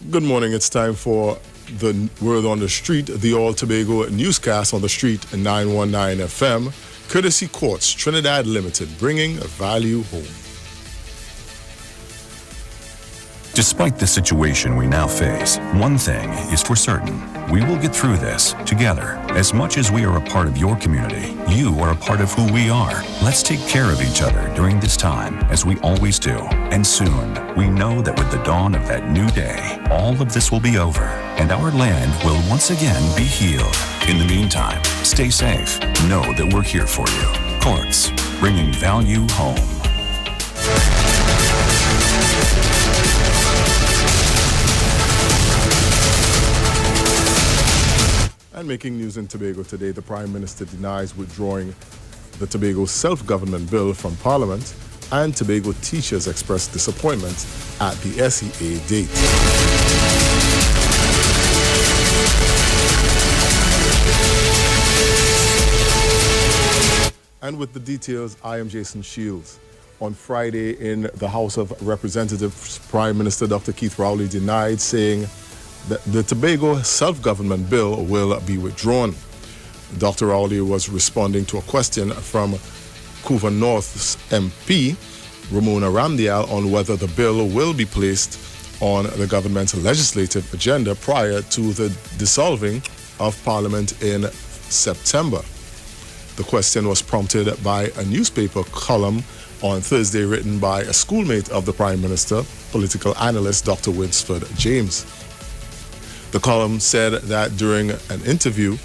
Good morning. It's time for the Word on the Street, the All Tobago newscast on the street in 919 FM, courtesy Courts Trinidad Limited, bringing value home. Despite the situation we now face, one thing is for certain. We will get through this together. As much as we are a part of your community, you are a part of who we are. Let's take care of each other during this time, as we always do. And soon, we know that with the dawn of that new day, all of this will be over, and our land will once again be healed. In the meantime, stay safe. Know that we're here for you. Courts, bringing value home. And making news in Tobago today, the Prime Minister denies withdrawing the Tobago Self-Government Bill from Parliament, and Tobago teachers expressed disappointment at the SEA date. And with the details, I am Jason Shields. On Friday in the House of Representatives, Prime Minister Dr. Keith Rowley denied, saying that the Tobago Self-Government Bill will be withdrawn. Dr. Rowley was responding to a question from Couva North's MP, Ramona Ramdial, on whether the bill will be placed on the government's legislative agenda prior to the dissolving of Parliament in September. The question was prompted by a newspaper column on Thursday written by a schoolmate of the Prime Minister, political analyst Dr. Winsford James. The column said that during an interview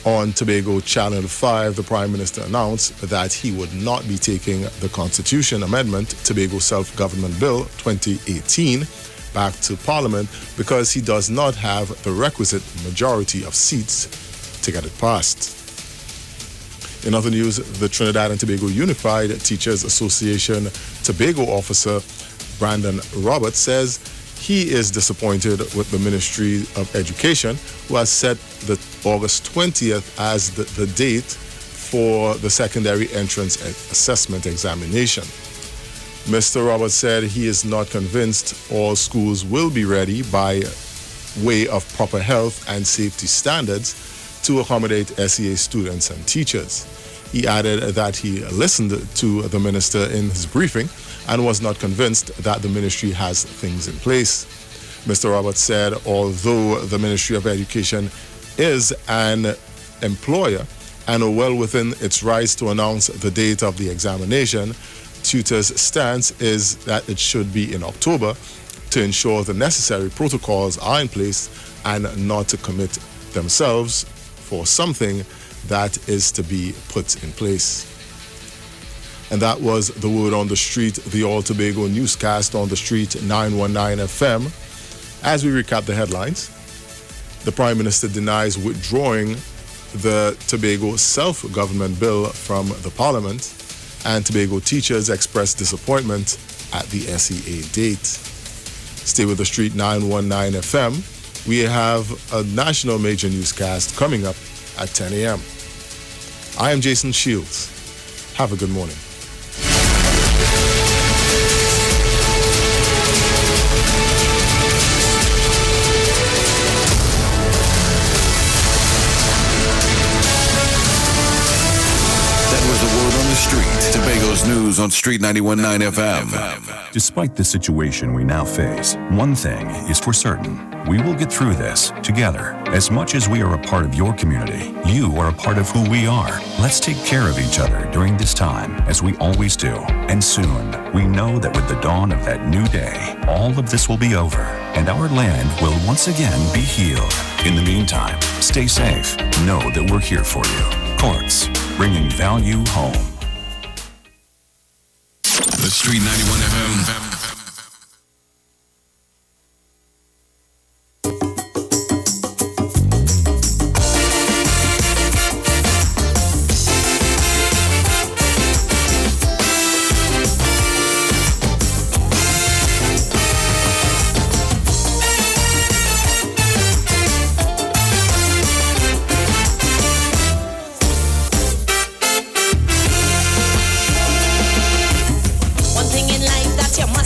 on Tobago Channel 5, the Prime Minister announced that he would not be taking the Constitution Amendment Tobago Self-Government Bill 2018 back to Parliament because he does not have the requisite majority of seats to get it passed. In other news, the Trinidad and Tobago Unified Teachers Association Tobago officer Brandon Roberts says he is disappointed with the Ministry of Education, who has set the August 20th as the date for the secondary entrance assessment examination. Mr. Roberts said he is not convinced all schools will be ready by way of proper health and safety standards to accommodate SEA students and teachers. He added that he listened to the minister in his briefing and was not convinced that the ministry has things in place. Mr. Roberts said although the Ministry of Education is an employer and well within its rights to announce the date of the examination, tutors' stance is that it should be in October to ensure the necessary protocols are in place and not to commit themselves for something that is to be put in place. And that was the Word on the Street, the All Tobago newscast on the street 919 FM. As we recap the headlines, the Prime Minister denies withdrawing the Tobago Self-Government Bill from the Parliament, and Tobago teachers express disappointment at the SEA date. Stay with the street 919 FM. We have a national major newscast coming up at 10 a.m. I am Jason Shields. Have a good morning. Street, Tobago's news on Street 91.9 FM. Despite the situation we now face, one thing is for certain. We will get through this together. As much as we are a part of your community, you are a part of who we are. Let's take care of each other during this time, as we always do. And soon, we know that with the dawn of that new day, all of this will be over, and our land will once again be healed. In the meantime, stay safe. Know that we're here for you. Courts, bringing value home. The Street 91 FM. One thing in life that you must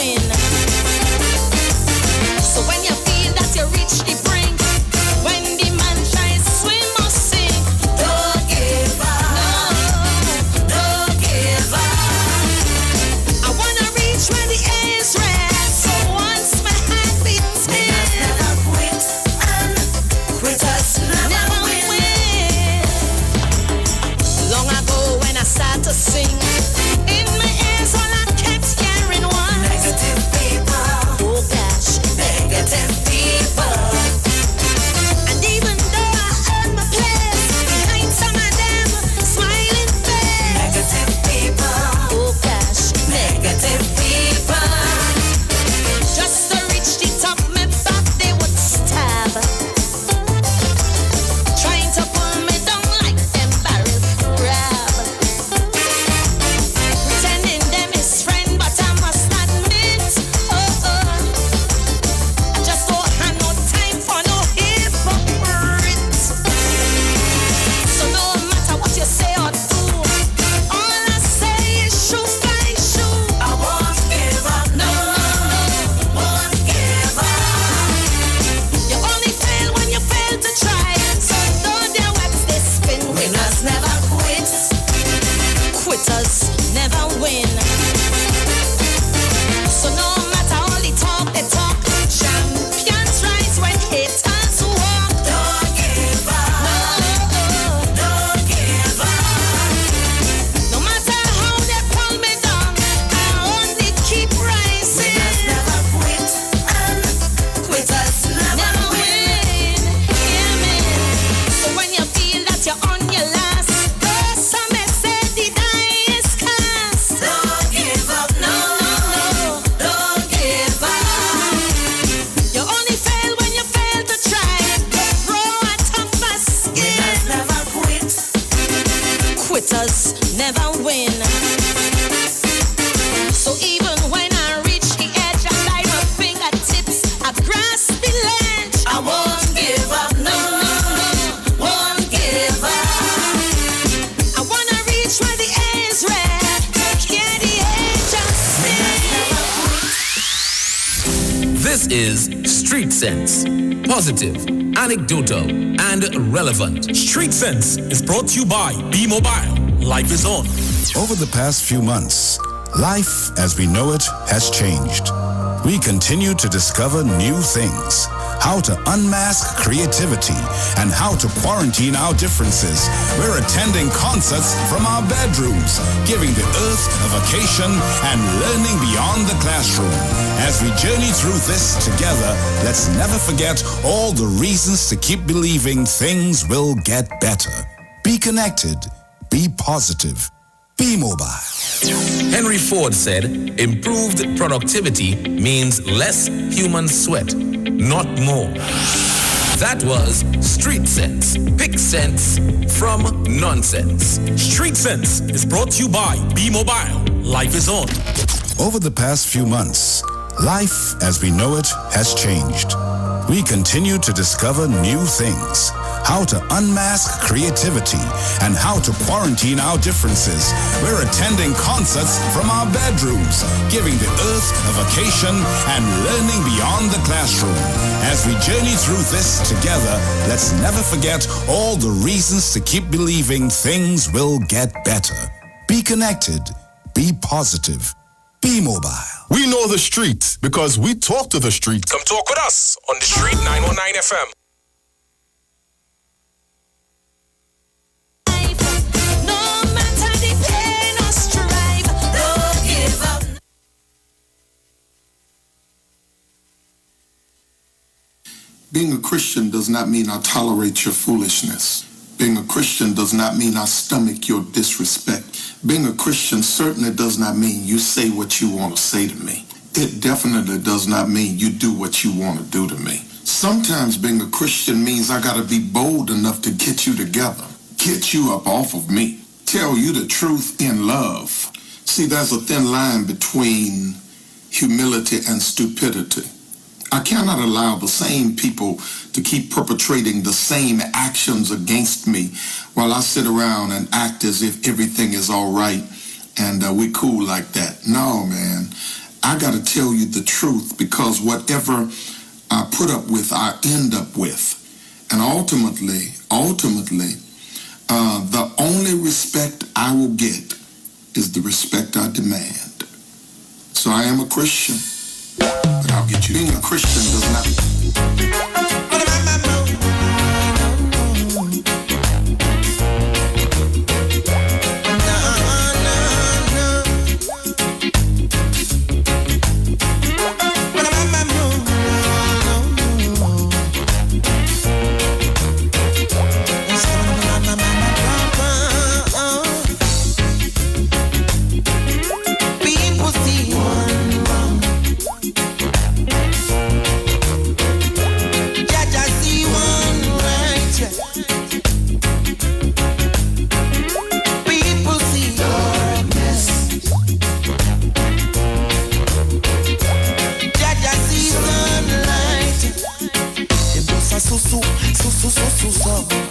win. So when you feel that you reach the brink, when the man tries swim or sink, don't give up. No, don't give up. I wanna reach where the air is red. So once my heart beats in, never quit and quitters never win. Long ago when I started to sing, in my ears all I kept hearing was negative people. Oh gosh, negative people. And even though I earned my place behind some of them smiling face, negative people. Oh gosh, negative people. Just to reach the top, me back they would stab, trying to pull me down like them barrel crab. Pretending them is friend, but I must admit, I just don't have no time for no hypocrites. So no matter what you say or do, all I say is shoe by shoe. I won't give up, no, won't give up. You only fail when you fail to try. So don't dare wax this spin. Winners never quit. Quitters never win. So no matter all the talk they talk, champions rise when haters walk. Don't give up. No, don't give up. No matter how they pull me down, I only keep rising. Winners never quit and quitters never win. Hear me? So when you feel that you're on your last, some may say the die is cast. Don't give up, no, don't give up. You only fail when you fail to try. Grow a tougher skin. Winners never quit. Quitters never win. So even when I reach the edge, I like my fingertips, I grasp the ledge. I won't give up, no, won't give up. I wanna reach where the air is red. Hear the angels sing. This is Street Sense. Positive, anecdotal, and relevant. Street Sense is brought to you by B-Mobile. Life is on. Over the past few months, life as we know it has changed. We continue to discover new things, how to unmask creativity, and how to quarantine our differences. We're attending concerts from our bedrooms, giving the earth a vacation and learning beyond the classroom. As we journey through this together, let's never forget all the reasons to keep believing things will get better. Be connected. Be positive. Be mobile. Henry Ford said, improved productivity means less human sweat, not more. That was Street Sense. Pick sense from nonsense. Street Sense is brought to you by B-Mobile. Life is on. Over the past few months, life as we know it has changed. We continue to discover new things, how to unmask creativity, and how to quarantine our differences. We're attending concerts from our bedrooms, giving the earth a vacation and learning beyond the classroom. As we journey through this together, let's never forget all the reasons to keep believing things will get better. Be connected. Be positive. Be mobile. We know the streets because we talk to the streets. Come talk with us on the Street 919 FM. No matter the pain or strife, don't give up. Being a Christian does not mean I tolerate your foolishness. Being a Christian does not mean I stomach your disrespect. Being a Christian certainly does not mean you say what you want to say to me. It definitely does not mean you do what you want to do to me. Sometimes being a Christian means I got to be bold enough to get you together, get you up off of me, tell you the truth in love. See, there's a thin line between humility and stupidity. I cannot allow the same people to keep perpetrating the same actions against me while I sit around and act as if everything is all right and we cool like that. No, man. I got to tell you the truth, because whatever I put up with, I end up with. And ultimately, the only respect I will get is the respect I demand. So I am a Christian, but I'll get you. Being a Christian does not...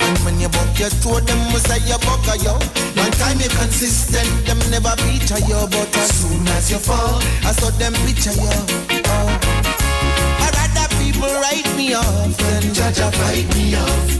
And when you buck your toe, them must say you buck a yo. One time you consistent, them never beat a yo. But as soon as you fall, I saw them picture you. Oh. I'd rather people write me off than judge a fight me off.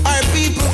Our people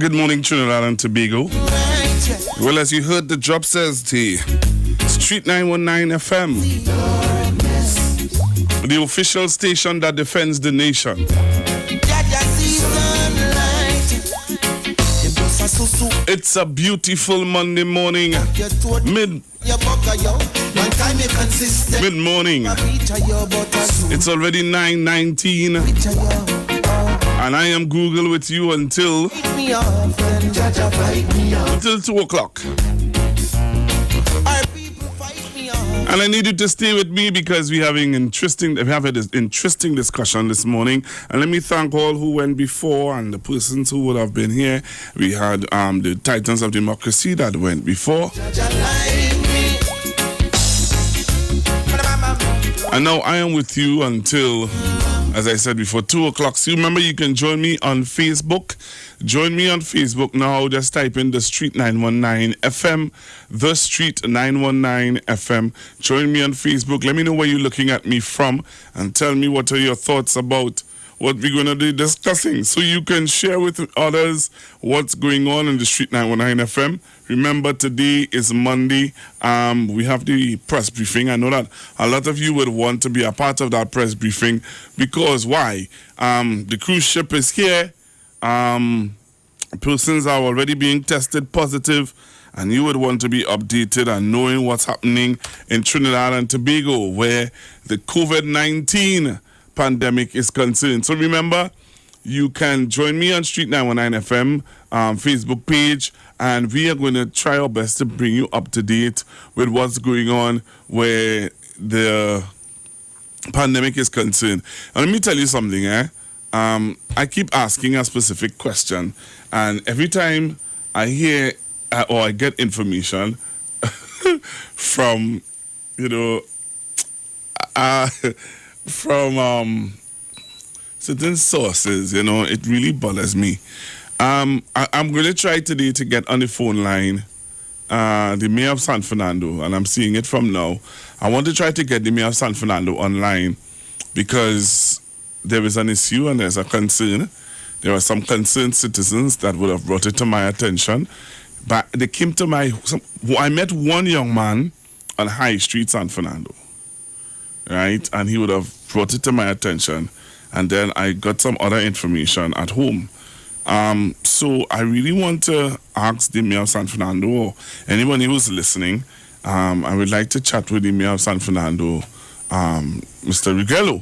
Good morning, Trinidad and Tobago. Well, as you heard, the job says the Street 919 FM, the official station that defends the nation. It's a beautiful Monday morning, mid-morning. It's already 9:19, and I am Google with you until 2 o'clock. And I need you to stay with me because we have an interesting discussion this morning. And let me thank all who went before and the persons who would have been here. We had the Titans of Democracy that went before. And now I am with you until, as I said before, 2 o'clock. So remember, you can join me on Facebook. Join me on Facebook now. Just type in The Street 919 FM. The Street 919 FM. Join me on Facebook. Let me know where you're looking at me from and tell me what are your thoughts about what we're going to be discussing, so you can share with others what's going on in The Street 919 FM. Remember, today is Monday. We have the press briefing. I know that a lot of you would want to be a part of that press briefing because why? The cruise ship is here. Persons are already being tested positive, and you would want to be updated and knowing what's happening in Trinidad and Tobago, where the COVID-19 pandemic is concerned. So remember, you can join me on Street 919 FM Facebook page, and we are going to try our best to bring you up to date with what's going on where the pandemic is concerned. And let me tell you something, I keep asking a specific question, and every time I hear or I get information from, from certain sources, it really bothers me. I'm going to try today to get on the phone line the Mayor of San Fernando, and I'm seeing it from now. I want to try to get the Mayor of San Fernando online because there is an issue and there's a concern. There are some concerned citizens that would have brought it to my attention. But they came to I met one young man on High Street, San Fernando, right? And he would have brought it to my attention. And then I got some other information at home. So I really want to ask the Mayor of San Fernando, or anybody who's listening, I would like to chat with the Mayor of San Fernando, Mr. Righello,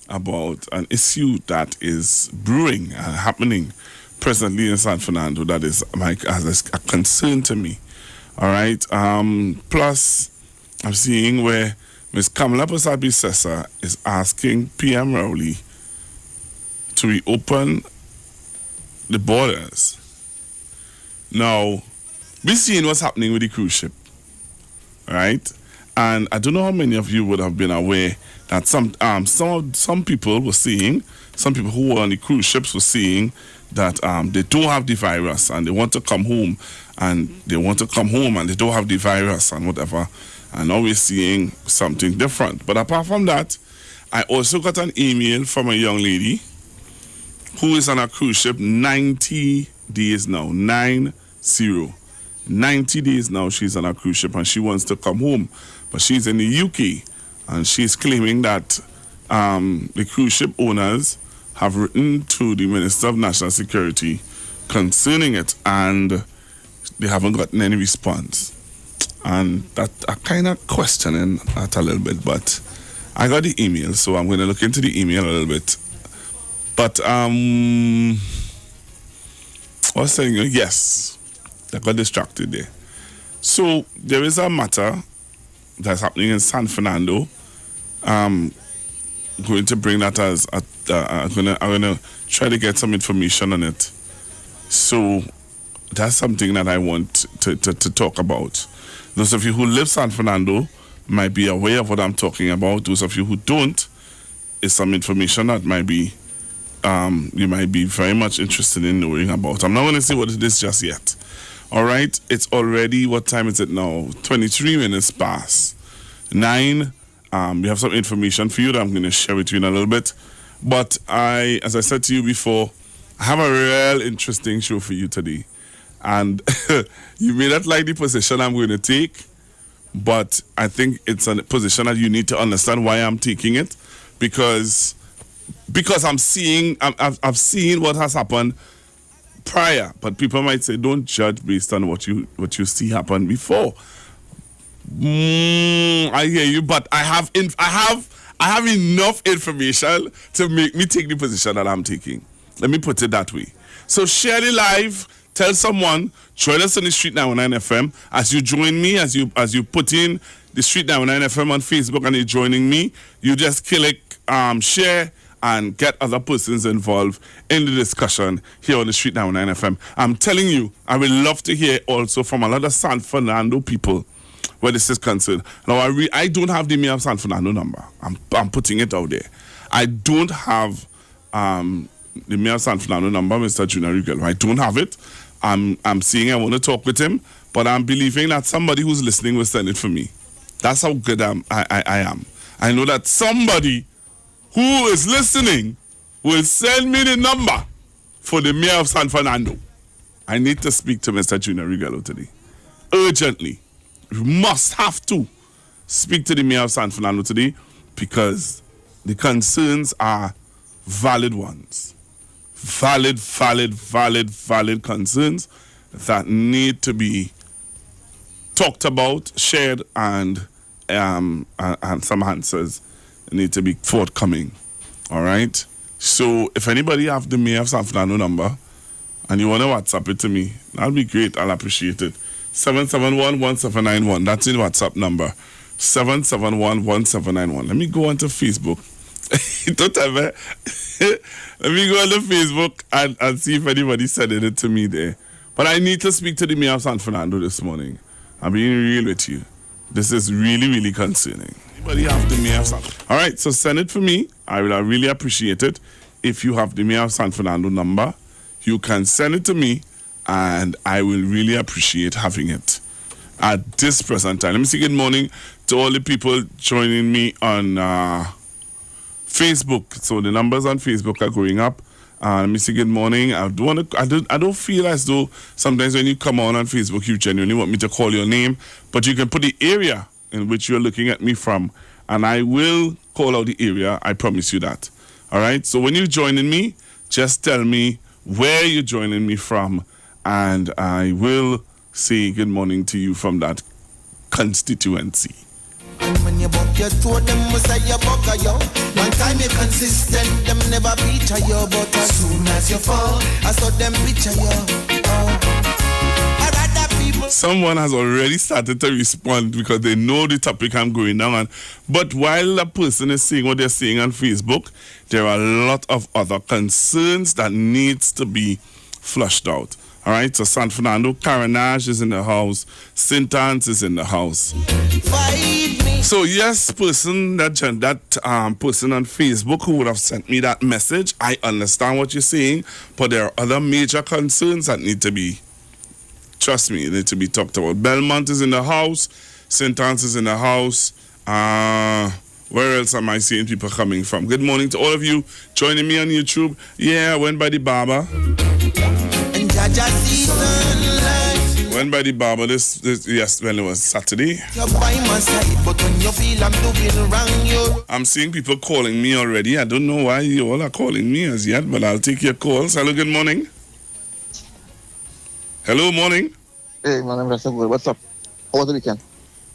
about an issue that is brewing and happening presently in San Fernando that is as a concern to me. All right. Plus, I'm seeing where Ms. Kamala Prasad-Bissessar is asking PM Rowley to reopen the borders. Now, we're seeing what's happening with the cruise ship, right? And I don't know how many of you would have been aware that some people were seeing, some people who were on the cruise ships were seeing that they don't have the virus and they want to come home and they don't have the virus and whatever. And now we're seeing something different. But apart from that, I also got an email from a young lady who is on a cruise ship 90 days now. 90 days now she's on a cruise ship and she wants to come home. But she's in the UK and she's claiming that the cruise ship owners have written to the Minister of National Security concerning it and they haven't gotten any response. And that I kind of questioning that a little bit, but I got the email, so I'm going to look into the email a little bit. But I was saying, yes, I got distracted there. So there is a matter that's happening in San Fernando. I'm going to bring that as I'm gonna try to get some information on it. So that's something that I want to talk about. Those of you who live San Fernando might be aware of what I'm talking about. Those of you who don't, is some information that might be you might be very much interested in knowing about. I'm not going to say what it is just yet. All right, it's already, what time is it now? 23 minutes past 9. We have some information for you that I'm going to share with you in a little bit. But as I said to you before, I have a real interesting show for you today. And you may not like the position I'm going to take, but I think it's a position that you need to understand why I'm taking it, because I've seen what has happened prior. But people might say, don't judge based on what you see happen before. I hear you, but I have enough information to make me take the position that I'm taking. Let me put it that way. So share the live. Tell someone, join us on the Street 919 FM. As you join me, as you put in the Street 919 FM on Facebook and you're joining me, you just click share and get other persons involved in the discussion here on the Street 919 FM. I'm telling you, I would love to hear also from a lot of San Fernando people where this is concerned. Now, I don't have the Mayor of San Fernando number. I'm putting it out there. I don't have the Mayor of San Fernando number, Mr. Junior Rigel. I don't have it. I'm seeing I want to talk with him, but I'm believing that somebody who's listening will send it for me. That's how good I am. I know that somebody who is listening will send me the number for the Mayor of San Fernando. I need to speak to Mr. Junior Rigel today. Urgently. You must have to speak to the Mayor of San Fernando today because the concerns are valid ones. Valid concerns that need to be talked about, shared, and some answers need to be forthcoming. All right? So if anybody have the Mayor of San Fernando number and you want to WhatsApp it to me, that'll be great. I'll appreciate it. 771-1791. That's the WhatsApp number. 771-1791. Let me go onto Facebook. Don't have it. Let me go on the Facebook and see if anybody sending it to me there. But I need to speak to the Mayor of San Fernando this morning. I'm being real with you. This is really, really concerning. Anybody have the Mayor of San Fernando? All right, so send it for me. I will really appreciate it. If you have the Mayor of San Fernando number, you can send it to me, and I will really appreciate having it at this present time. Let me say good morning to all the people joining me on Facebook. So the numbers on Facebook are going up. Let me say good morning. I don't feel as though sometimes when you come on Facebook, you genuinely want me to call your name, but you can put the area in which you're looking at me from, and I will call out the area. I promise you that. All right. So when you're joining me, just tell me where you're joining me from, and I will say good morning to you from that constituency. And when you buck your toe, them must say you buck a yo. One time you're consistent, them never beat a yo. But as soon as you fall, I saw them beat a yo. I rather people. Someone has already started to respond because they know the topic I'm going down on. But while the person is saying what they're saying on Facebook, there are a lot of other concerns that needs to be flushed out. All right, so San Fernando, Carenage is in the house. St. Anne's is in the house. So yes, person person on Facebook who would have sent me that message, I understand what you're saying, but there are other major concerns that need to be, trust me, need to be talked about. Belmont is in the house. St. Anne's is in the house. Where else am I seeing people coming from? Good morning to all of you joining me on YouTube. Yeah, I went by the barber. Went by the barber this yes, when it was Saturday. I'm seeing people calling me already. I don't know why you all are calling me as yet, but I'll take your calls. Hello, good morning. Hello, morning. Hey, man, what's up? How was the weekend?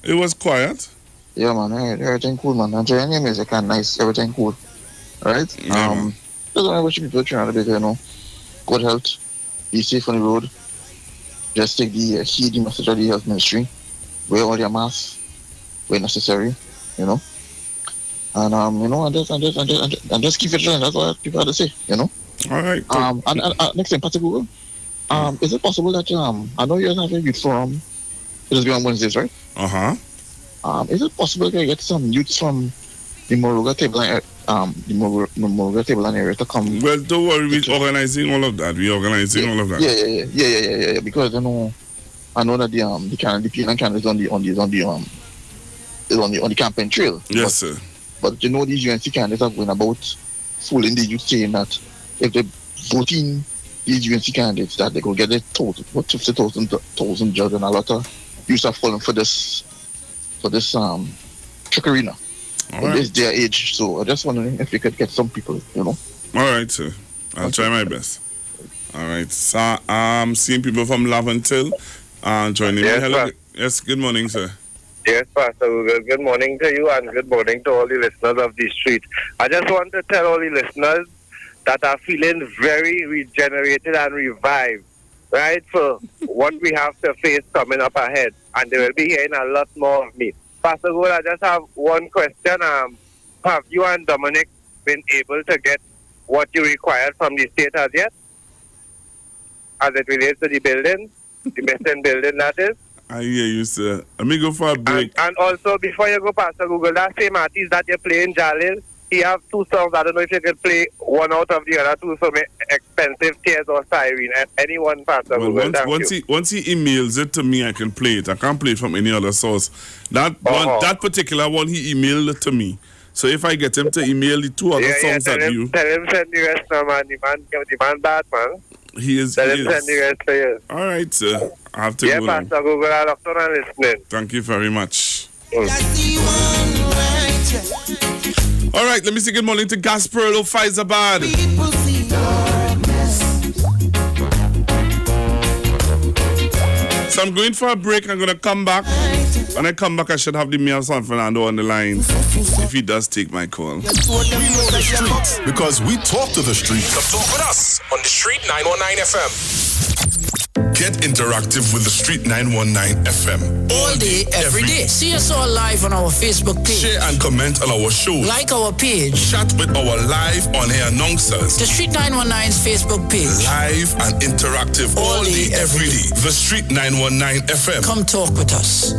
It was quiet. Yeah, man, everything cool, man. Enjoying your music and nice, everything cool. Alright? Yeah, just want to wish people trying to be, good health, be safe on the road. Just take the heed the message of the health ministry. Wear all your masks where necessary, And and just keep it running. That's what people have to say, All right. And next thing, Pastor Google. Is it possible that I know you're having a youth forum. It'll be on Wednesdays, right? Is it possible to get some youths from the Moruga table area to come? Well, don't worry, we're organizing all of that. Yeah. Because I know that the PLN candidate is on the campaign trail. Yes, sir. But these UNC candidates are going about fooling the youth, saying that if they 14 agency candidates that they could get a total, 50,000 judge, and a lot of youth are falling for this trickery now. In this day and age. So I just wondering if you could get some people, All right, sir. I'll try my best. All right. So I'm seeing people from Laventil joining me. Hello. Yes, good morning, sir. Yes, Pastor Google. Good morning to you and good morning to all the listeners of the street. I just want to tell all the listeners that are feeling very regenerated and revived, right, for what we have to face coming up ahead. And they will be hearing a lot more of me. Pastor Gould, I just have one question. Have you and Dominic been able to get what you required from the state as yet? As it relates to the building, the missing building, that is? I hear you, sir. Let me go for a break. And also, before you go, Pastor Google, that same artist that you're playing, Jalil, he have 2 songs. I don't know if you could play one out of the other 2, so Expensive Tears or Siren. Anyone, Pastor Google. Once he emails it to me, I can play it. I can't play it from any other source. That particular one, he emailed it to me. So if I get him to email the 2 other songs tell at him, you... Tell him send the rest now, man. The man bad, man. He is. Tell him send the rest to you. All right, sir. I have to go now. Pastor Google, I locked on and listening. Thank you very much. All right, let me say good morning to Gasperlo Faizabad. So I'm going for a break. I'm going to come back. When I come back, I should have the Mayor of San Fernando on the line if he does take my call. We know the streets because we talk to the streets. Come talk with us on the Street 919 FM. Get interactive with the Street 919 FM. All day, every day. See us all live on our Facebook page. Share and comment on our show. Like our page. Chat with our live on-air announcers. The Street 919's Facebook page. Live and interactive all day, every day. The Street 919 FM. Come talk with us.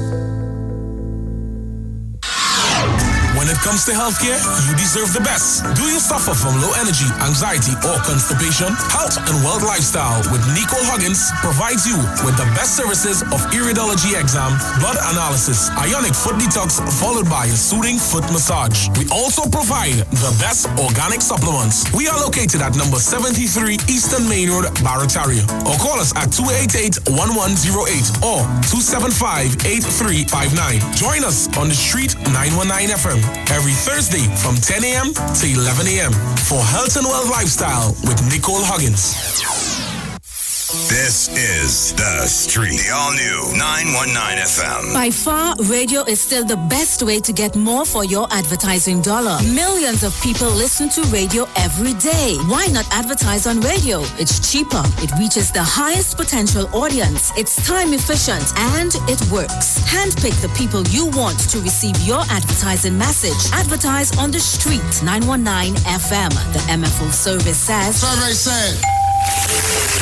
When it comes to healthcare, you deserve the best. Do you suffer from low energy, anxiety, or constipation? Health and Wealth Lifestyle with Nicole Huggins provides you with the best services of iridology exam, blood analysis, ionic foot detox, followed by a soothing foot massage. We also provide the best organic supplements. We are located at number 73 Eastern Main Road, Barrataria. Or call us at 288-1108 or 275-8359. Join us on the Street 919 FM. Every Thursday from 10 a.m. to 11 a.m. for Health and Wealth Lifestyle with Nicole Huggins. This is The Street, the all-new 919 FM. By far, radio is still the best way to get more for your advertising dollar. Millions of people listen to radio every day. Why not advertise on radio? It's cheaper. It reaches the highest potential audience. It's time efficient and it works. Handpick the people you want to receive your advertising message. Advertise on the Street 919 FM. The MFO service says. Survey said.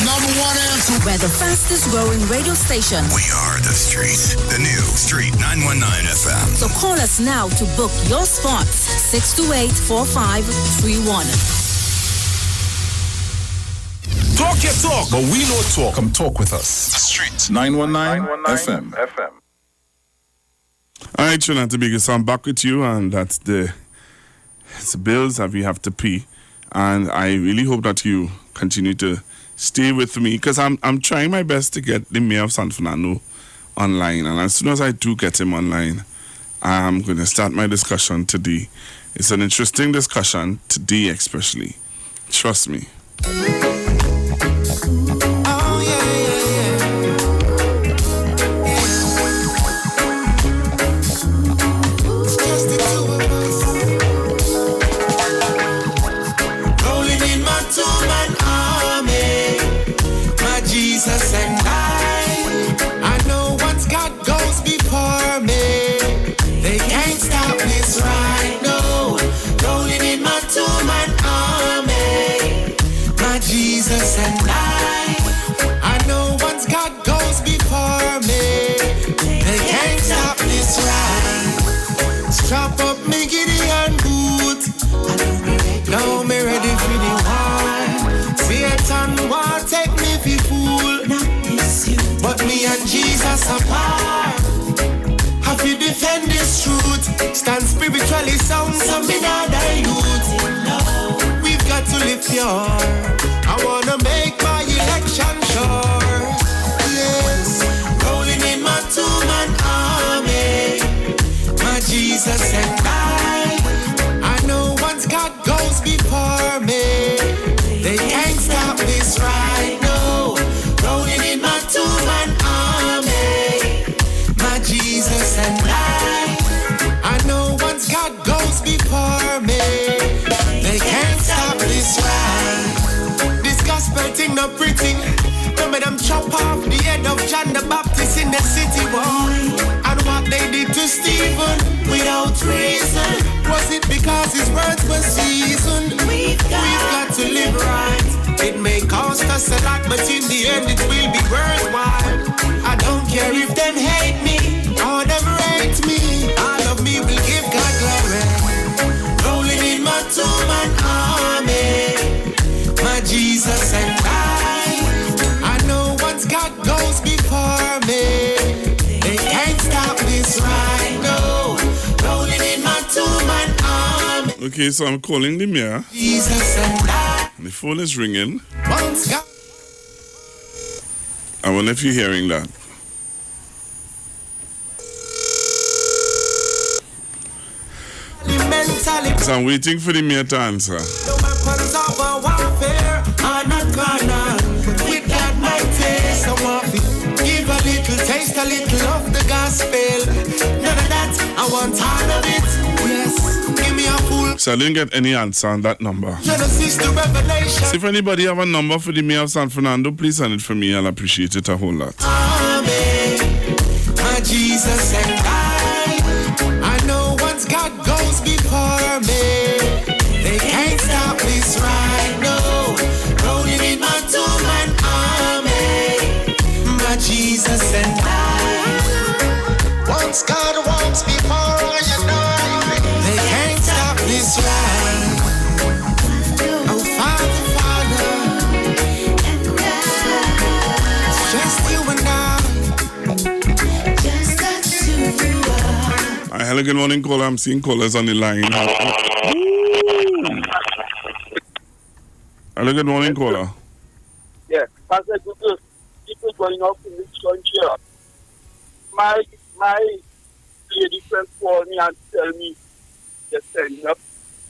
Number 1 answer. We're the fastest growing radio station. We are The Street, the new Street 919 FM. So call us now to book your spots. 628-4531. Talk your talk, but we know talk. Come talk with us. The Street 919 FM. All right, Trinidad Tobago, so I'm back with you, and that's the bills that we have to pay. And I really hope that you continue to stay with me because I'm trying my best to get the Mayor of San Fernando online. And as soon as I do get him online, I'm going to start my discussion today. It's an interesting discussion today, especially. Trust me. Jesus and I know what God goes before me. They can't stop this right now. Rolling in my two-man army. My Jesus and I know what God goes before me. They can't stop this ride. Strap up me Gideon boot. Now me ready for the war. Satan want take me for fool. But me and Jesus apart. Have you defend this truth? Stand spiritually sound, so me not dilute. We've got to lift your arm. I want make my election sure. Yes, rolling in my two-man army. My Jesus and I know once God goes before me, they can't stop this right now. Rolling in my two-man army. My Jesus and I know once God goes before me, they can't stop this ride. This gospel thing not pretty. Remember them chop off the head of John the Baptist in the city wall. And what they did to Stephen without reason. Was it because his words were seasoned? We've got to live right. It may cost us a lot, but in the end it will be worthwhile. I don't care if them hate me or them rate me. All of me will give God glory. Rolling in my two-man army. My Jesus and I know once God goes before me, they can't stop this right now. Rolling in my two-man army. Okay, so I'm calling the mayor. Jesus and The phone is ringing. once God. I wonder if you're hearing that. So I'm waiting for the mayor to answer. No weapons of our warfare are not gonna. With God my taste, I want to give a little taste, a little of the gospel. None of that, I want all of it. Yes, give me a full So I didn't get any answer on that number. Genesis to Revelation. So if anybody have a number for the mayor of San Fernando, please send it for me. I'll appreciate it a whole lot. Amen. My Jesus and I know once God goes before me, they can't stop this right now. Rolling in my two-man army. My Jesus and once God walks before I, they can't stop this right. Oh, Father, it's just you and I. Hello, good morning, caller. I'm seeing callers on the line. Hello, good morning, caller. Yeah, as I go to people going up in this country, my lady friend call me and tell me they're sending up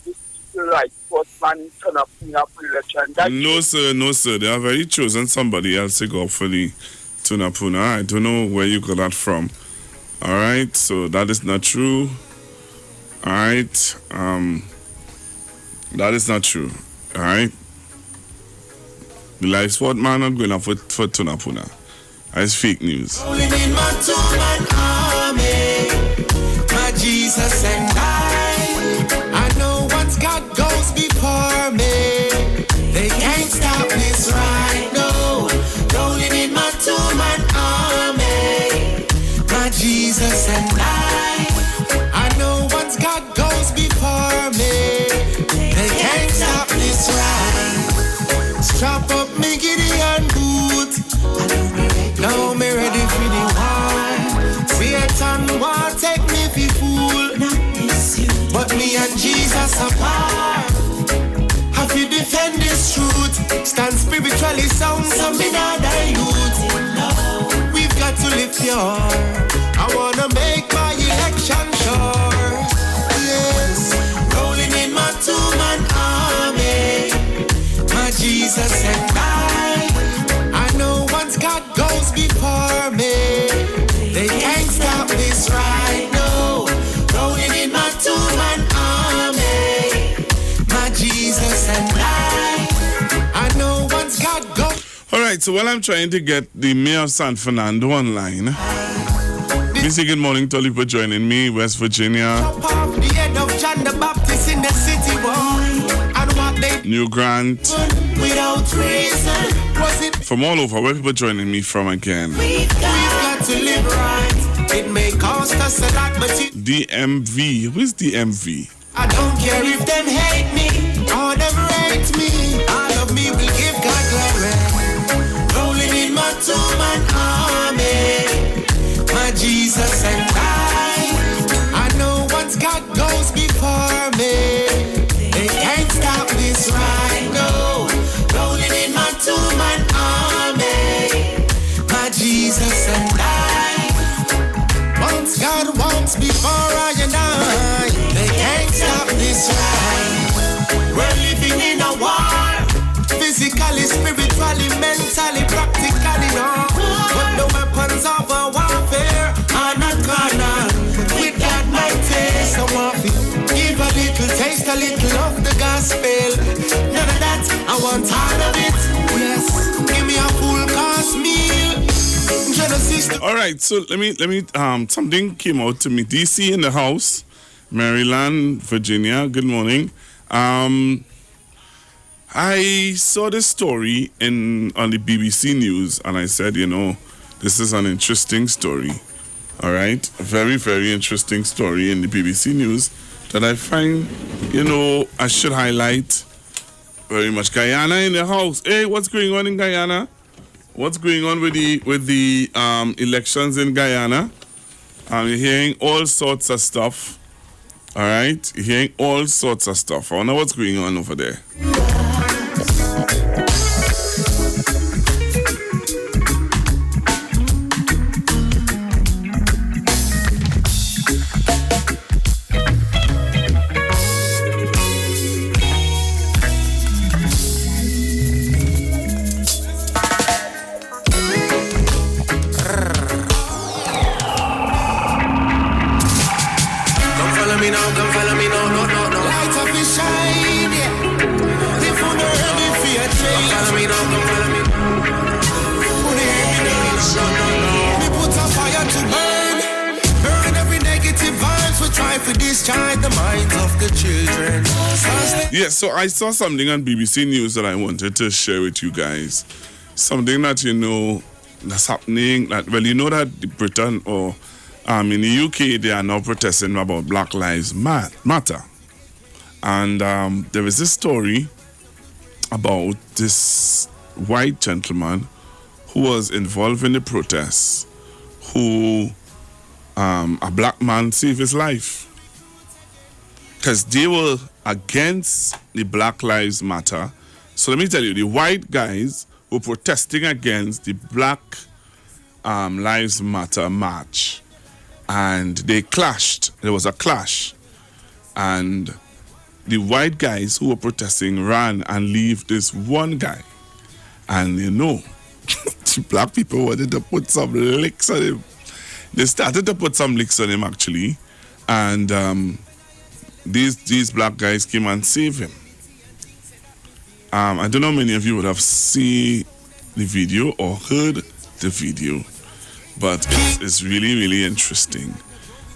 this people like first man turn up in a election. No, sir. They have already chosen somebody else to go up for the Tunapuna. I don't know where you got that from. All right, so that is not true. All right, that is not true. All right, the live sport man not going up for Tunapuna. That's fake news. Rolling in my two-man army, my Jesus and I know once God goes before me, they can't stop this right now. Rolling in my two-man army. Jesus and I know once God goes before me, they can't stop this ride. Strap up me Gideon boot, now me ready for the war. Satan want take me for fool, but me and Jesus apart. Have you defend this truth? Stand spiritually sound, so me not dilute. We've got to lift your heart. I wanna make my election sure. Yes, rolling in my two-man army. My Jesus and I know once God goes before me, they can't stop this right now. Rolling in my two-man army. My Jesus and I know once God goes. All right, so while I'm trying to get the mayor of San Fernando online, we say good morning to all people joining me, West Virginia, New Grant, from all over, where people joining me from again. We've got to live right. It may cost us a lot, but DMV, who's DMV? I don't care if them hate me or them rate me. All of me will give God glory. Rolling in my two-man army. My Jesus and I know once God goes before me, they can't stop this right now. Rolling in my two a little of the gospel. None of that, I want all of it. Yes, give me a full course meal. Genesis. All right, so let me something came out to me. DC in the house, Maryland, Virginia. Good morning. I saw this story on the BBC News, and I said, this is an interesting story. All right, a very, very interesting story in the BBC News that I find, I should highlight very much. Guyana in the house. Hey, what's going on in Guyana? What's going on with the elections in Guyana? You're hearing all sorts of stuff. All right, you're hearing all sorts of stuff. I wonder what's going on over there. Yes, so I saw something on BBC News that I wanted to share with you guys. Something that that's happening. That Britain or in the UK they are now protesting about Black Lives Matter, and there is this story about this white gentleman who was involved in the protests, who a black man saved his life. Because they were against the Black Lives Matter. So let me tell you, the white guys were protesting against the Black Lives Matter march. And they clashed. There was a clash. And the white guys who were protesting ran and leave this one guy. And the black people wanted to put some licks on him. They started to put some licks on him, actually. And these black guys came and saved him. I don't know how many of you would have seen the video or heard the video, but it's really, really interesting.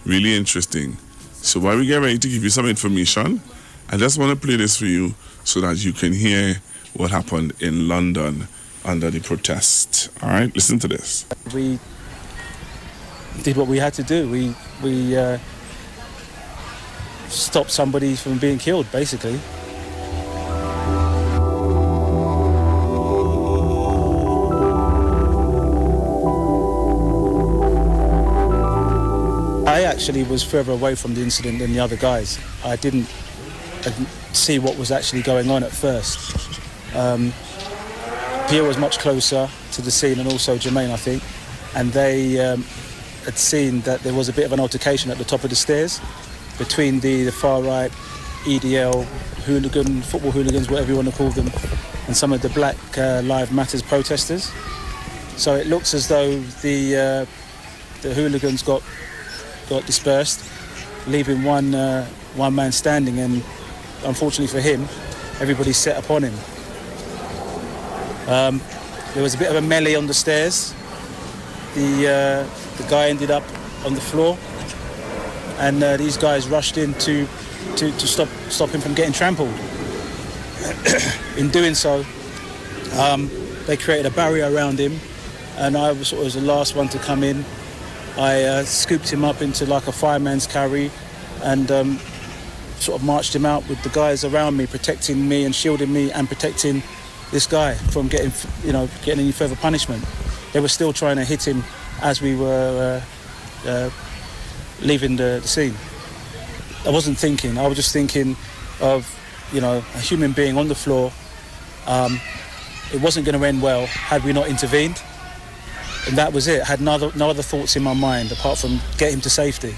Really interesting. So while we get ready to give you some information, I just want to play this for you so that you can hear what happened in London under the protest. All right, listen to this. We did what we had to do. We stop somebody from being killed, basically. I actually was further away from the incident than the other guys. I didn't see what was actually going on at first. Pierre was much closer to the scene, and also Jermaine, I think, and they had seen that there was a bit of an altercation at the top of the stairs between the far-right EDL football hooligans, whatever you want to call them, and some of the Black Lives Matter protesters. So it looks as though the hooligans got dispersed, leaving one man standing, and unfortunately for him, everybody set upon him. There was a bit of a melee on the stairs. The guy ended up on the floor, and these guys rushed in to stop him from getting trampled. In doing so, they created a barrier around him, and I was the last one to come in. I scooped him up into like a fireman's carry, and sort of marched him out with the guys around me, protecting me and shielding me and protecting this guy from getting any further punishment. They were still trying to hit him as we were leaving the scene. I wasn't thinking. I was just thinking of, a human being on the floor. It wasn't going to end well had we not intervened. And that was it. I had no other thoughts in my mind apart from get him to safety.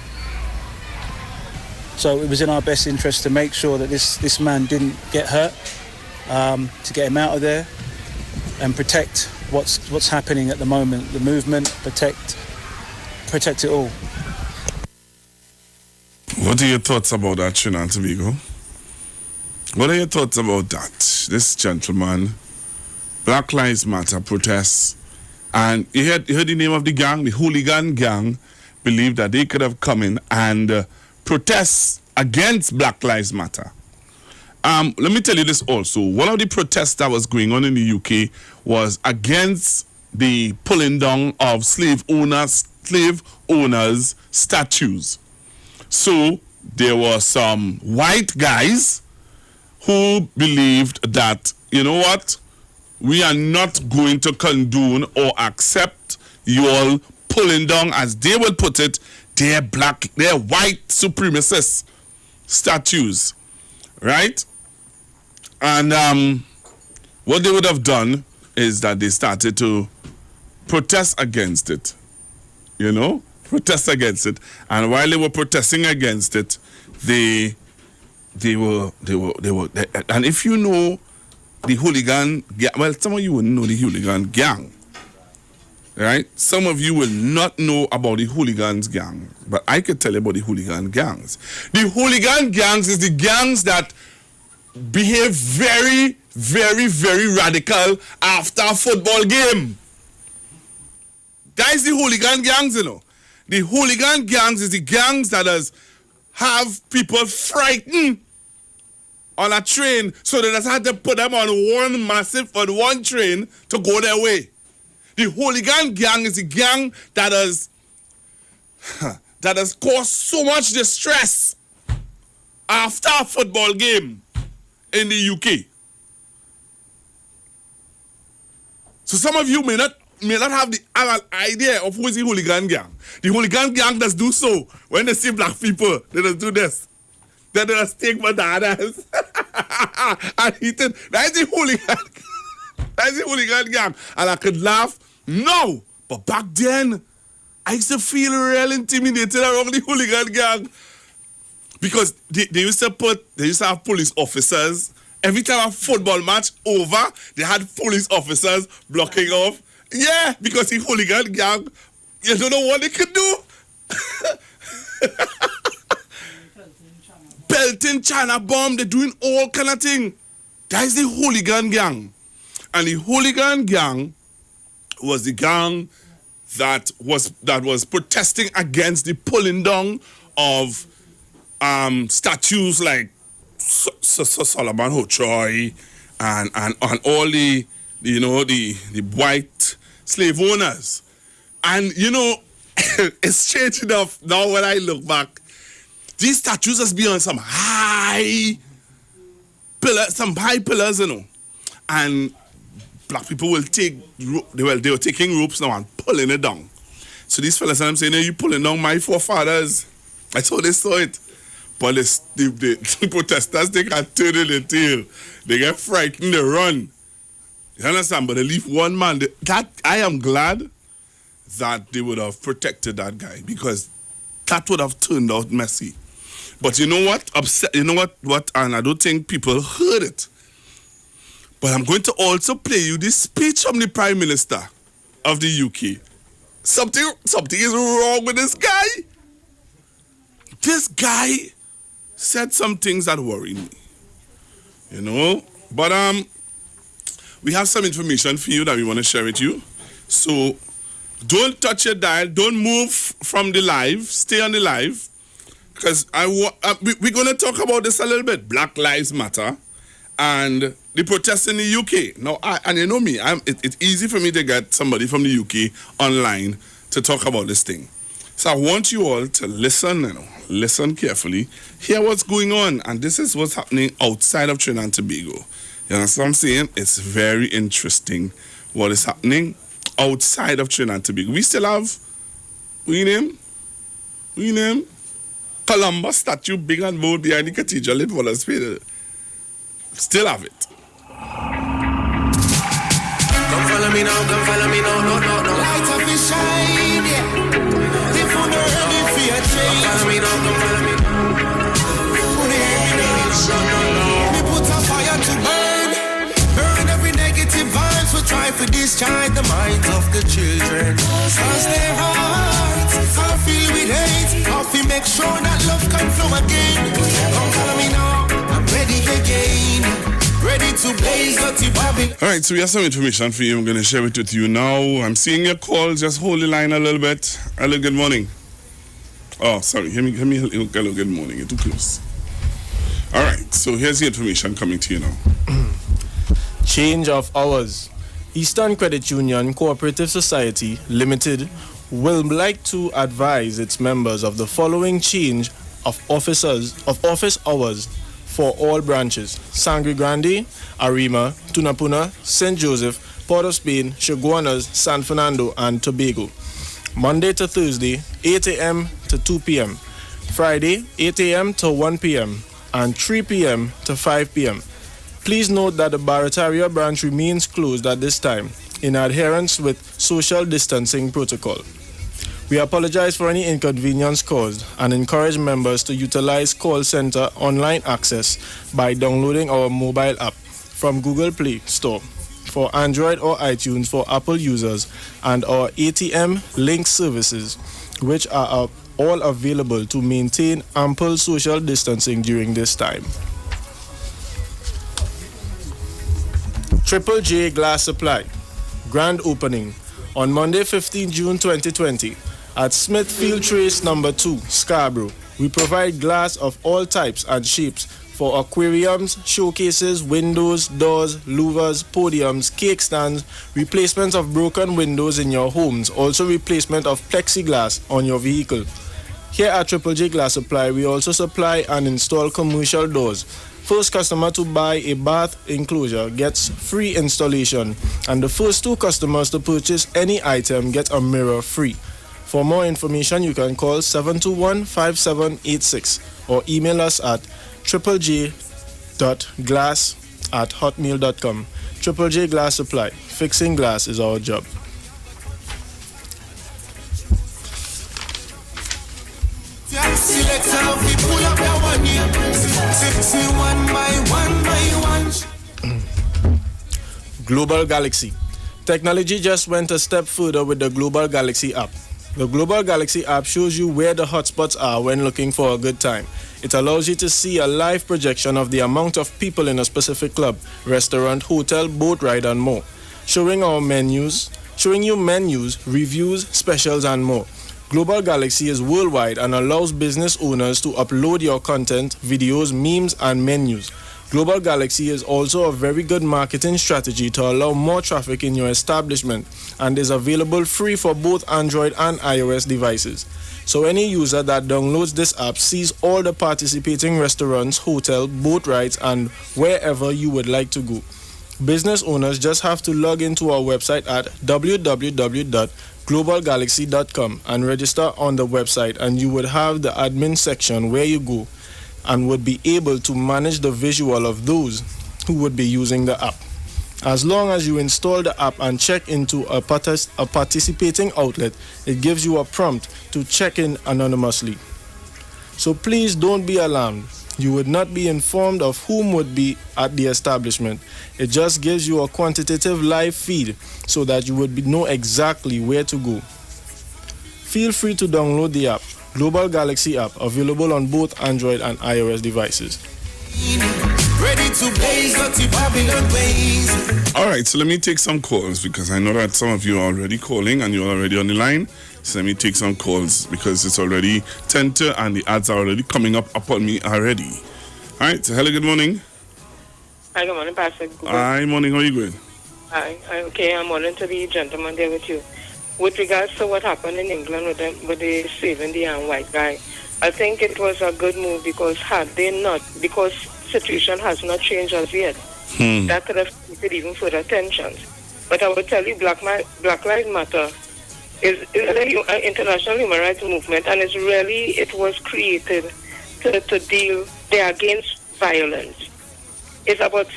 So it was in our best interest to make sure that this man didn't get hurt, to get him out of there and protect what's happening at the moment, the movement, protect it all. What are your thoughts about that, Trinidad and Tobago? What are your thoughts about that? This gentleman, Black Lives Matter protests, and you heard the name of the gang, the hooligan gang, believed that they could have come in and protest against Black Lives Matter. Let me tell you this also. One of the protests that was going on in the UK was against the pulling down of slave owners' statues. So there were some white guys who believed that, you know what, we are not going to condone or accept you all pulling down, as they will put it, their white supremacist statues, right? And what they would have done is that they started to protest against it, protest against it. And while they were protesting against it, they were, and if you know the hooligan gang, well, some of you wouldn't know the hooligan gang, right? Some of you will not know about the hooligans gang, but I could tell you about the hooligan gangs. The hooligan gangs is the gangs that behave very, very, very radical after a football game. That is the hooligan gangs, The hooligan gangs is the gangs that have people frightened on a train, so they just had to put them on one train to go their way. The hooligan gang is the gang that has caused so much distress after a football game in the UK. So some of you may not have the idea of who is the hooligan gang. The hooligan gang does do so when they see black people. They just do this. They just take bananas and eat it. That is the hooligan. That is the hooligan gang. And I could laugh now, but back then I used to feel real intimidated around the hooligan gang, because they used to have police officers. Every time a football match over, they had police officers blocking off. Yeah, because the hooligan gang, you don't know what they could do. Pelting China bomb, they're doing all kind of thing. That is the hooligan gang. And the hooligan gang was the gang that was protesting against the pulling down of statues like Solomon Hochoy and all the white slave owners. And it's strange enough now when I look back, these statues has been on some high pillars, and black people will they were taking ropes now and pulling it down. So these fellas, I'm saying, you pulling down my forefathers. That's how they saw it. But the protesters, they can't turn in the tail. They get frightened, they run. You understand? But they leave one man. I am glad that they would have protected that guy, because that would have turned out messy. But you know what? And I don't think people heard it. But I'm going to also play you this speech from the Prime Minister of the UK. Something is wrong with this guy. This guy said some things that worry me. But we have some information for you that we want to share with you. So don't touch your dial. Don't move from the live. Stay on the live, because we're going to talk about this a little bit. Black Lives Matter and the protests in the UK. Now, and you know me, it's easy for me to get somebody from the UK online to talk about this thing. So I want you all to listen carefully, hear what's going on, and this is what's happening outside of Trinidad and Tobago. You understand what I'm saying? It's very interesting what is happening outside of Trinidad and Tobago. We still have, we name Columbus statue big and bold behind the cathedral in Wallace. Still have it. Come follow me now, no. Light up the shine, yeah. If you're ready for your change. Come follow me now. We put a fire to burn every negative vibes. We try to discharge the minds of the children. Cause their hearts are filled with hate. How we make sure that love can flow again. Come follow me now, I'm ready again. All right, so we have some information for you. I'm going to share it with you now. I'm seeing your calls. Just hold the line a little bit. Hello, good morning. Oh, sorry. Hello, good morning. You're too close. All right, so here's the information coming to you now. Change of hours. Eastern Credit Union Cooperative Society Limited will like to advise its members of the following change of office hours for all branches: Sangre Grande, Arima, Tunapuna, St. Joseph, Port of Spain, Chaguanas, San Fernando, and Tobago. Monday to Thursday, 8 a.m. to 2 p.m. Friday, 8 a.m. to 1 p.m. and 3 p.m. to 5 p.m. Please note that the Barataria branch remains closed at this time in adherence with social distancing protocol. We apologize for any inconvenience caused and encourage members to utilize call center online access by downloading our mobile app from Google Play Store for Android or iTunes for Apple users, and our ATM link services, which are all available to maintain ample social distancing during this time. Triple J Glass Supply grand opening on Monday 15 June 2020 at Smithfield Trace number 2, Scarborough. We provide glass of all types and shapes for aquariums, showcases, windows, doors, louvers, podiums, cake stands, replacement of broken windows in your homes, also replacement of plexiglass on your vehicle. Here at Triple J Glass Supply, we also supply and install commercial doors. First customer to buy a bath enclosure gets free installation, and the first 2 customers to purchase any item get a mirror free. For more information, you can call 721-5786 or email us at triplej.glass@hotmail.com. Triple J Glass Supply. Fixing glass is our job. Global Galaxy. Technology just went a step further with the Global Galaxy app. The Global Galaxy app shows you where the hotspots are when looking for a good time. It allows you to see a live projection of the amount of people in a specific club, restaurant, hotel, boat ride, and more. Showing you menus, reviews, specials, and more. Global Galaxy is worldwide and allows business owners to upload your content, videos, memes, and menus. Global Galaxy is also a very good marketing strategy to allow more traffic in your establishment and is available free for both Android and iOS devices. So any user that downloads this app sees all the participating restaurants, hotel, boat rides, and wherever you would like to go. Business owners just have to log into our website at www.globalgalaxy.com and register on the website, and you would have the admin section where you go and would be able to manage the visual of those who would be using the app. As long as you install the app and check into a participating outlet, it gives you a prompt to check in anonymously. So please don't be alarmed. You would not be informed of whom would be at the establishment. It just gives you a quantitative live feed so that you would know exactly where to go. Feel free to download the app, Global Galaxy app, available on both Android and iOS devices. Ready to blaze the Babylon ways. All right, so let me take some calls because I know that some of you are already calling and you're already on the line. So let me take some calls because it's already 10 to and the ads are already coming up upon me already. All right, so hello, good morning. Hi, good morning, Pastor. Hi, morning, how are you going? Hi, okay, I'm morning to the gentleman there with you. With regards to what happened in England with the saving the young white guy, I think it was a good move because had they not, because situation has not changed as yet, that could have created even further tensions. But I would tell you, Black Lives Matter is an international human rights movement, and it was created to deal, they're against violence. It's about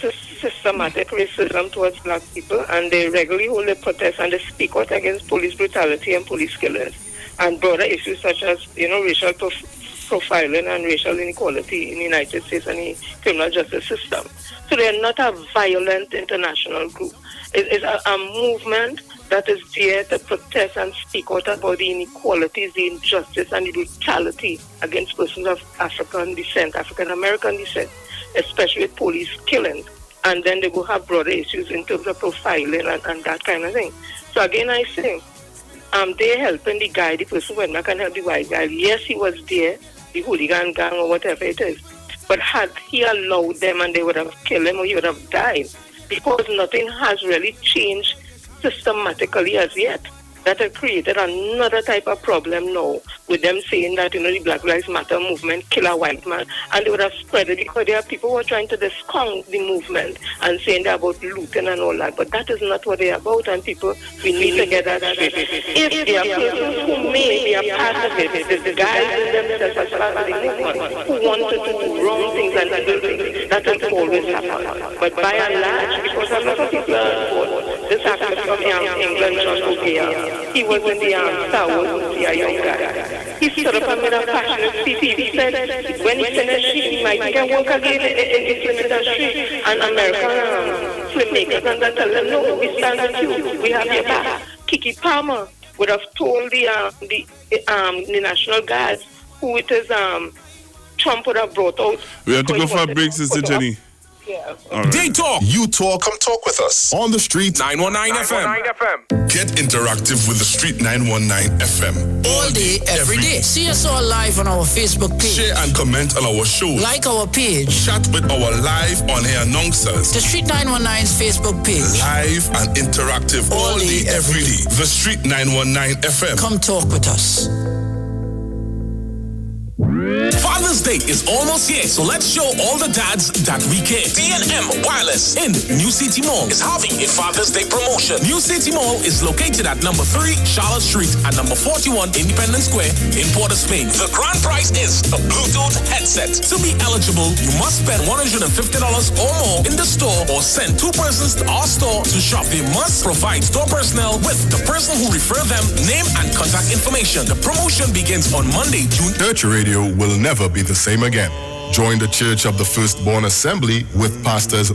systematic racism towards black people, and they regularly hold their protests and they speak out against police brutality and police killings and broader issues such as, racial profiling and racial inequality in the United States and the criminal justice system. So they're not a violent international group. It's a movement that is there to protest and speak out about the inequalities, the injustice, and the brutality against persons of African descent, African American descent, especially with police killings and then they go have broader issues in terms of profiling and that kind of thing. So again, I say, they're helping the guy, the person who went back and help the white guy. Yes, he was there, the hooligan gang or whatever it is. But had he allowed them and they would have killed him or he would have died, because nothing has really changed systematically as yet. That has created another type of problem now with them saying that, the Black Lives Matter movement kill a white man, and they would have spread it because there are people who are trying to discount the movement and saying they're about looting and all that, but that is not what they're about, and people, we need to get that straight. If there are persons who may be a part of it, the guys in themselves as part of the movement, who want to do wrong things and do things, that will always happen. But by and large, because a lot of people are involved, this happened from England, John O'Gea. He was in the Star Wars, a young guy. He stood up and made a passionate speech. He said when he finished, he might get work again in the film industry. And American filmmakers and that tell them, no, we stand with you. We have your back. Kiki Palmer would have told the National Guard who it is Trump would have brought out. We have to go for a break, Sister Jenny. Yeah. Right. They talk. You talk. Come talk with us. On the street. 919 FM. Get interactive with the Street 919 FM. All day, every day. See us all live on our Facebook page. Share and comment on our show. Like our page. Chat with our live on-air announcers. The Street 919's Facebook page. Live and interactive all day, every day. The Street 919 FM. Come talk with us. Father's Day is almost here, so let's show all the dads that we care. B&M Wireless in New City Mall is having a Father's Day promotion. New City Mall is located at number 3 Charlotte Street and number 41 Independence Square in Port of Spain. The grand prize is a Bluetooth headset. To be eligible, you must spend $150 or more in the store or send 2 persons to our store to shop. They must provide store personnel with the person who referred them, name and contact information. The promotion begins on Monday, June. Church Radio will never be the same again. Join the Church of the Firstborn Assembly with Pastors